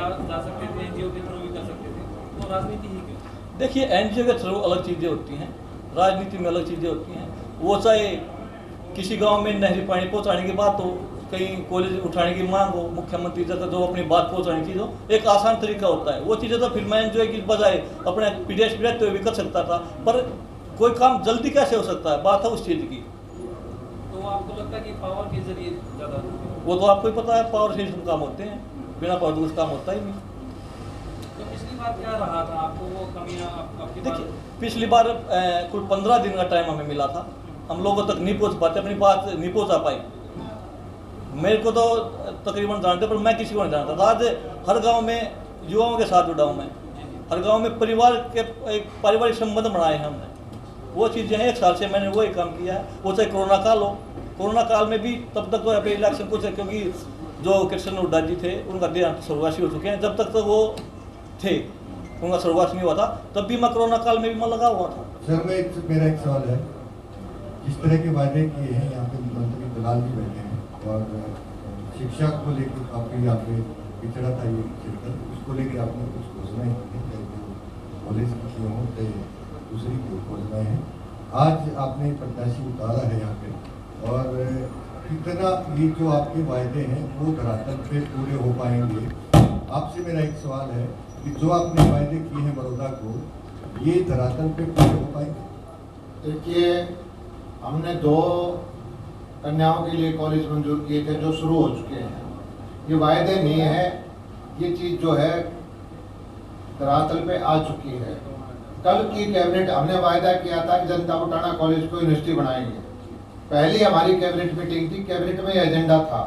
जा सकते थे, एनजीओ के थ्रू भी कर सकते थे, तो राजनीति ही क्यों? देखिए, एनजीओ के थ्रू अलग चीज़ें होती हैं, राजनीति में अलग चीज़ें होती हैं। वो चाहे किसी गांव में नहरी पानी पहुंचाने की बात हो, कहीं कॉलेज उठाने की मांग हो, मुख्यमंत्री तक जो अपनी बात पहुंचाने की हो, एक आसान तरीका होता है। वो चीज़ें तो फिर मैं एनजीओ की बजाय अपने प्रदेश में रहते हुए भी कर सकता था, पर कोई काम जल्दी कैसे हो सकता है, बात है उस चीज़ की। तो आपको लगता है कि पावर के जरिए ज़्यादा? वो तो आपको ही पता है, पावर से काम होते हैं, बिना पावर तो कुछ काम होता ही नहीं। तो पिछली बार क्या रहा था, आपको वो कमियां आपकी? देखिए, पिछली बार कुल 15 दिन का टाइम हमें मिला था, हम लोगों तक नहीं पहुंच पाते, अपनी बात नहीं पहुंचा पाई। मेरे को तो तकरीबन जानते, पर मैं किसी को नहीं जानता था। आज हर गांव में युवाओं के साथ जुड़ा हूँ मैं, हर गांव में परिवार के एक पारिवारिक संबंध बनाए हैं हमने। वो चीज़ें हैं, 1 साल से मैंने वही काम किया है। वो चाहे कोरोना काल हो, कोरोना काल में भी तब तक तो अभी इलेक्शन कुछ है, क्योंकि जो कृष्ण हुड्डा जी थे उनका देहांत स्वर्गवासी हो चुके हैं, जब तक तो वो थे उनका स्वर्गवास नहीं हुआ था, तब भी मैं कोरोना काल में भी मैं लगा हुआ था। सर, मेरा एक सवाल है, जिस तरह के वादे किए हैं, यहाँ पे मंत्री दलाल भी बैठे हैं, और शिक्षा को लेकर काफ़ी यहाँ पे पिछड़ा था ये क्षेत्र, उसको लेकर आपने कुछ घोषणाएं की हैं, कॉलेज की हों चाहे दूसरी घोषणाएं हैं। आज आपने प्रत्याशी उतारा है यहाँ पे, और कितना ये जो आपके वायदे हैं वो धरातल पे पूरे हो पाएंगे? आपसे मेरा एक सवाल है कि जो आपने वायदे किए हैं बड़ौदा को, ये धरातल पे पूरे हो पाएंगे? देखिए, हमने 2 कन्याओं के लिए कॉलेज मंजूर किए थे जो शुरू हो चुके हैं। ये वायदे नहीं है, ये चीज़ जो है धरातल पे आ चुकी है। कल की कैबिनेट हमने वायदा किया था कि जनता बटाना कॉलेज को यूनिवर्सिटी बनाएंगे। पहली हमारी कैबिनेट मीटिंग थी, कैबिनेट में एजेंडा था।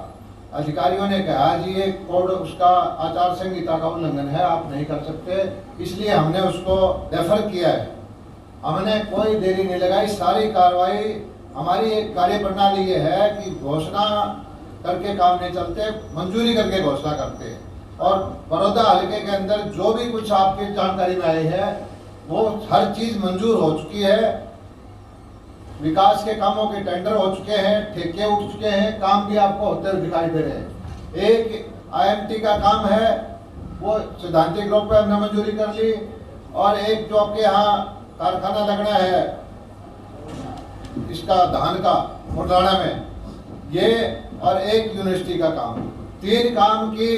अधिकारियों ने कहा जी ये कोड उसका आचार संहिता का उल्लंघन है, आप नहीं कर सकते, इसलिए हमने उसको रेफर किया है। हमने कोई देरी नहीं लगाई, सारी कार्रवाई हमारी एक कार्य प्रणाली ये है कि घोषणा करके काम नहीं चलते, मंजूरी करके घोषणा करते हैं। और बड़ौदा हल्के के अंदर जो भी कुछ आपकी जानकारी में आई है वो हर चीज मंजूर हो चुकी है। विकास के कामों के टेंडर हो चुके हैं, ठेके उठ चुके हैं, काम भी आपको होते हुए दिखाई दे रहे हैं। एक IMT का काम है, वो सिद्धांतिक ग्रुप पे हमने मंजूरी कर ली, और एक जो आपके यहाँ कारखाना लगना है इसका धान का मुरदाना में, ये और एक यूनिवर्सिटी का काम, 3 काम की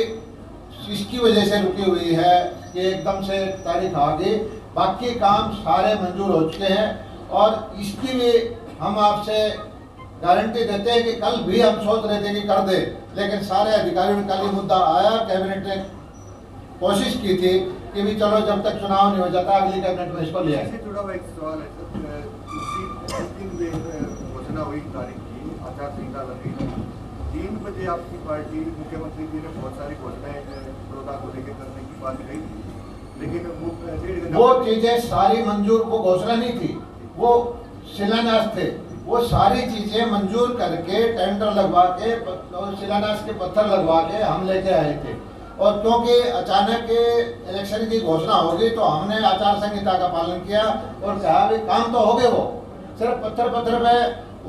इसकी वजह से रुकी हुई है कि एकदम से तारीख आ गई। बाकी काम सारे मंजूर हो चुके हैं, और इसकी भी हम आपसे गारंटी देते हैं कि कल भी हम सोच रहे थे कि कर दे, लेकिन सारे अधिकारियों ने कल ये मुद्दा आया, कैबिनेट ने कोशिश की थी कि भी चलो जब तक चुनाव नहीं हो जाता अगली कैबिनेट में इसको ले आए। इससे जुड़ा हुआ एक सवाल है सर, घोषणा हुई तारीख की, आचार संहिता लगी, 3 बजे आपकी पार्टी मुख्यमंत्री जी ने बहुत सारी घोषणाएं बड़ौदा को लेकर करने की बात कही थी, लेकिन वो चीजें सारी मंजूर, वो घोषणा नहीं थी, वो शिलान्यास थे। वो सारी चीजें मंजूर करके टेंडर लगवा के शिलान्यास के पत्थर लगवा के हम लेके आए थे। और क्योंकि अचानक इलेक्शन की घोषणा हो गई तो हमने आचार संहिता का पालन किया और कहा भी काम तो हो गए, वो सिर्फ पत्थर पे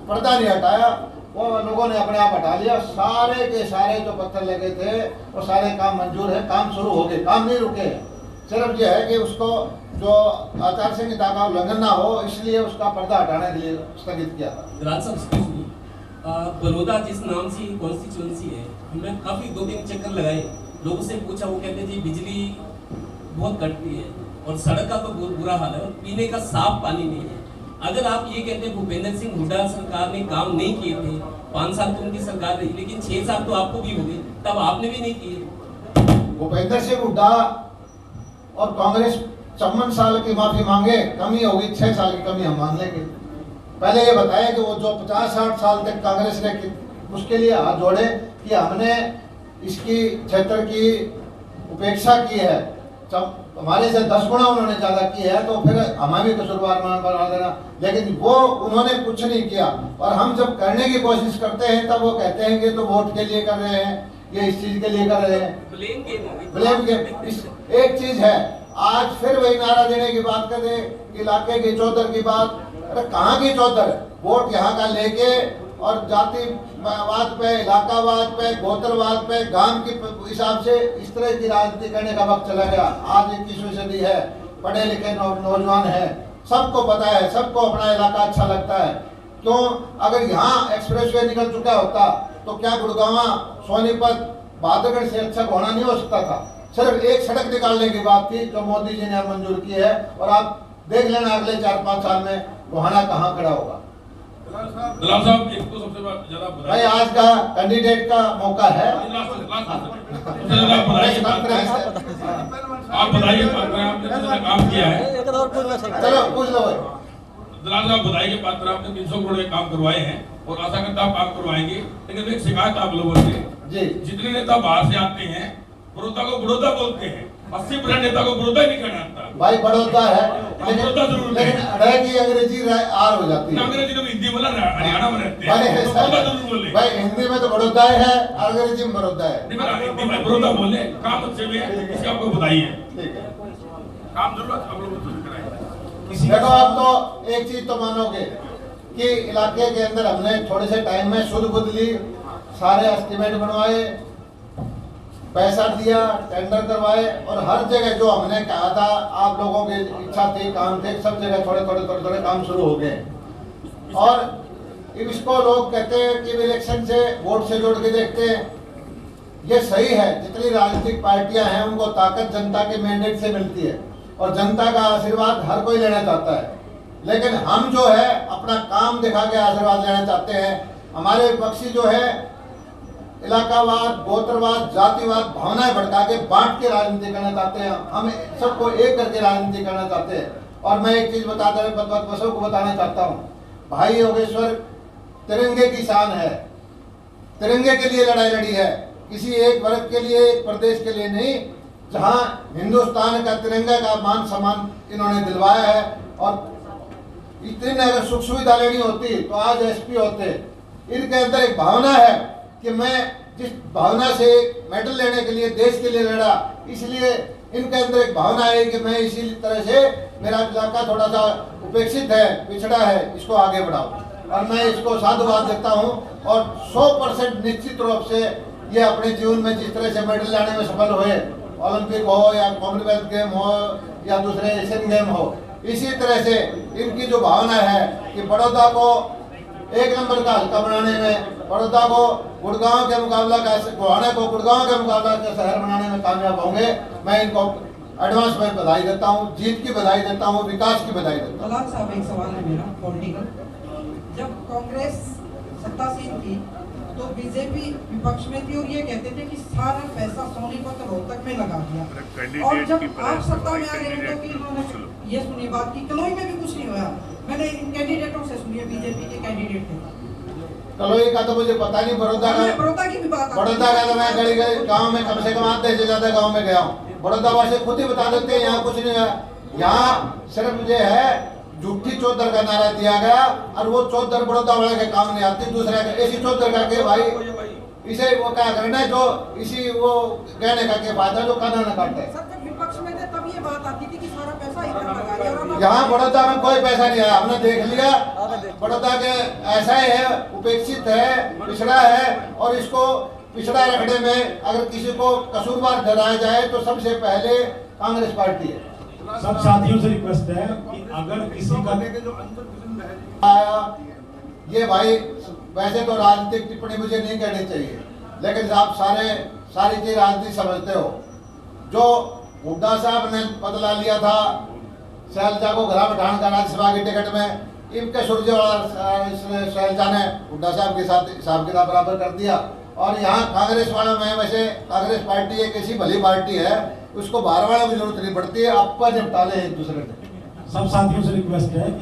पर्दा नहीं हटाया, वो लोगों ने अपने आप हटा लिया। सारे के सारे जो पत्थर लगे थे वो सारे काम मंजूर है, काम शुरू हो गए, काम नहीं रुके। सिर्फ ये है कि उसको जो आचार संहिता का उल्लंघन ना हो इसलिए उसका पर्दा हटाने के लिए स्थगित किया था। बड़ौदा जिस नाम से कॉन्स्टिट्यूएंसी है, हमने काफ़ी 2-3 चक्कर लगाए, लोगों से पूछा, वो कहते जी बिजली बहुत कटती है और सड़क का तो बहुत बुरा हाल है और पीने का साफ पानी नहीं है। अगर आप ये कहते हैं भूपेंद्र सिंह हुड्डा सरकार ने काम नहीं किए थे, 5 साल तो उनकी सरकार रही, लेकिन 6 साल तो आपको भी हो गए, तब आपने भी नहीं किए। भूपेंद्र सिंह हुड्डा और कांग्रेस 54 साल की माफी मांगे, कमी होगी 6 साल की कमी हम मान लेंगे। पहले ये बताया कि वो जो 50-60 साल तक कांग्रेस ने उसके लिए हाथ जोड़े कि हमने इसकी क्षेत्र की उपेक्षा की है, हमारे से 10 गुना उन्होंने ज्यादा की है, तो फिर हमें भी कसूरवार बना देना। लेकिन वो उन्होंने कुछ नहीं किया, और हम जब करने की कोशिश करते हैं तब वो कहते हैं कि तो वोट के लिए कर रहे हैं, ये इस चीज के लिए कर रहे हैं, ब्लेम गेम। एक चीज है, आज फिर वही नारा देने की बात करें, इलाके की चौधर की बात, अरे कहाँ की चौधर? वोट यहाँ का लेके और जाति वाद पे, इलाकावाद पे, गोत्रवाद पे, गांव के हिसाब से इस तरह की राजनीति करने का वक्त चला गया। आज 21वीं सदी है, पढ़े लिखे नौजवान है, सबको पता है, सबको अपना इलाका अच्छा लगता है। क्यों? अगर यहाँ एक्सप्रेसवे निकल चुका होता तो क्या गुड़गांव, सोनीपत, बहादुरगढ़ से अच्छा घोड़ा नहीं हो सकता था। सिर्फ एक सड़क निकालने की बात थी जो मोदी जी ने मंजूर की है, और आप देख लेना अगले 4-5 साल में गोहाना कहाँ खड़ा होगा। दलाल साहब, एक तो सबसे ज्यादा भाई आज का कैंडिडेट का मौका है। आप बताइए, आपने जितना काम किया है, एक और पूछ लो सर। चलो पूछ लो भाई। दलाल साहब बताइए कि पात्र आपने 300 करोड़ के काम करवाए हैं और आशा करता आप काम करवाएंगे, लेकिन एक शिकायत आप लोगों से, जी जितने नेता बाहर से आते हैं बड़ौदा को बड़ौदा बोलते हैं, 80% नेता को बड़ौदा ही नहीं कहना आता। भाई बड़ौदा है, बड़ौदा जरूर लेकिन रह की अंग्रेजी आर हो जाती है। अंग्रेजी में हिंदी बोला, हरियाणा में रहते भाई हैं तो बड़ौदा जरूर बोले। भाई हिंदी में तो बड़ौदा है, अंग्रेजी में बड़ौदा है। नहीं, मेरा हिंदी में बड़ौदा बोले, काम अच्छे में है, इसका आपको बधाई है। ठीक है, काम जरूर आप लोगों को कराएंगे। देखो आप तो एक चीज तो मानोगे कि इलाके के अंदर हमने थोड़े से टाइम में शुद्ध बुद्ध ली, सारे एस्टिमेट बनवाए, पैसा दिया, टेंडर करवाए, और हर जगह जो हमने कहा था आप लोगों की इच्छा थी, काम थे, सब जगह थोड़े काम शुरू हो गए। और इसको लोग कहते हैं कि इलेक्शन से वोट से जोड़ के देखते हैं, ये सही है। जितनी राजनीतिक पार्टियां हैं उनको ताकत जनता के मैंडेट से मिलती है, और जनता का आशीर्वाद हर कोई लेना चाहता है। लेकिन हम जो है अपना काम दिखा के आशीर्वाद लेना चाहते हैं। हमारे विपक्षी जो है इलाकावाद, गोत्रवाद, जातिवाद, भावनाएं भड़का के बांट के राजनीति करना चाहते हैं। हम सबको एक करके राजनीति करना चाहते हैं। और मैं एक चीज सबको बताना चाहता हूँ, भाई योगेश्वर तिरंगे की शान है, तिरंगे के लिए लड़ाई लड़ी है, किसी एक वर्ग के लिए, एक प्रदेश के लिए नहीं। जहां हिंदुस्तान का तिरंगा का मान सम्मान इन्होंने दिलवाया है, और इतनी अगर सुख सुविधा लेनी होती तो आज एसपी होते। इनके अंदर एक भावना है कि मैं जिस भावना से मेडल लेने के लिए देश के लिए लड़ा, इसलिए इनके अंदर एक भावना है कि मैं इसी तरह से मेरा इलाका थोड़ा सा उपेक्षित है, पिछड़ा है, इसको आगे बढ़ाओ। और मैं इसको साधुवाद देता हूँ, और 100% निश्चित रूप से ये अपने जीवन में जिस तरह से मेडल लाने में सफल हुए, ओलंपिक हो या कॉमनवेल्थ गेम हो या दूसरे एशियन गेम हो, इसी तरह से इनकी जो भावना है कि बड़ौदा को एक नंबर का हल्का बनाने में, बड़ौदा को गुड़गांव के मुकाबला का, गोहाना को गुड़गांव के मुकाबला का शहर बनाने में कामयाब होंगे। मैं इनको एडवांस में बधाई देता हूँ, जीत की बधाई देता हूँ, विकास की बधाई देता हूँ। दलाल साहब एक सवाल है मेरा पॉलिटिकल। जब कांग्रेस सत्तासीन थी तो बीजेपी विपक्ष में थी और ये कहते थे कि सारा पैसा सोनीपत रोहतक में लगा दिया, और जब आप सत्ता में आ रहे हैं तो इन्होंने ये सुनी बात की कलोई में भी कुछ नहीं हुआ। मैंने इन कैंडिडेटों से सुनी है, बीजेपी के कैंडिडेट थे। कलोई का तो मुझे पता नहीं, बड़ौदा की भी बात, बड़ौदा का तो मैं गली गली गाँव में कम से कम आधे से ज्यादा गाँव में गया हूँ। बड़ौदा वासी खुद ही बता देते हैं यहाँ कुछ नहीं है। यहाँ सिर्फ ये है झूठी चौधर का नारा दिया गया, और वो चौधर बड़ौदा वाले के काम नहीं आती, दूसरे ऐसी चौधर का के भाई इसे वो क्या करना है, जो इसी वो कहने का के फायदा जो काना न काटता है। सर जब विपक्ष में थे तब ये बात आती थी कि सारा पैसा इधर लगा दिया, और यहाँ बड़ौदा में कोई पैसा नहीं आया, हमने देख लिया। बड़ौदा के ऐसा ही है, उपेक्षित है, पिछड़ा है, और इसको पिछड़ा रखने में अगर किसी को कसूरवार ठहराया जाए तो सबसे पहले कांग्रेस पार्टी है। सब साथियों से रिक्वेस्ट है कि अगर किसी का आया ये भाई, वैसे तो राजनीतिक टिप्पणी मुझे नहीं करनी चाहिए, लेकिन आप सारी चीज राजनीति समझते हो। जो हुड्डा साहब ने बदला लिया था शैलजा को घरा बैठाने का राज्यसभा की टिकट में, इनके सुरजेवाला शैलजा ने हुड्डा साहब के साथ हिसाब किताब बराबर कर दिया। और यहाँ कांग्रेस वालों में वैसे कांग्रेस पार्टी एक ऐसी भली पार्टी है, उसको बार बार की जरूरत नहीं पड़ती है, आपका निपटा ले एक दूसरे से। सब साथियों से रिक्वेस्ट है कि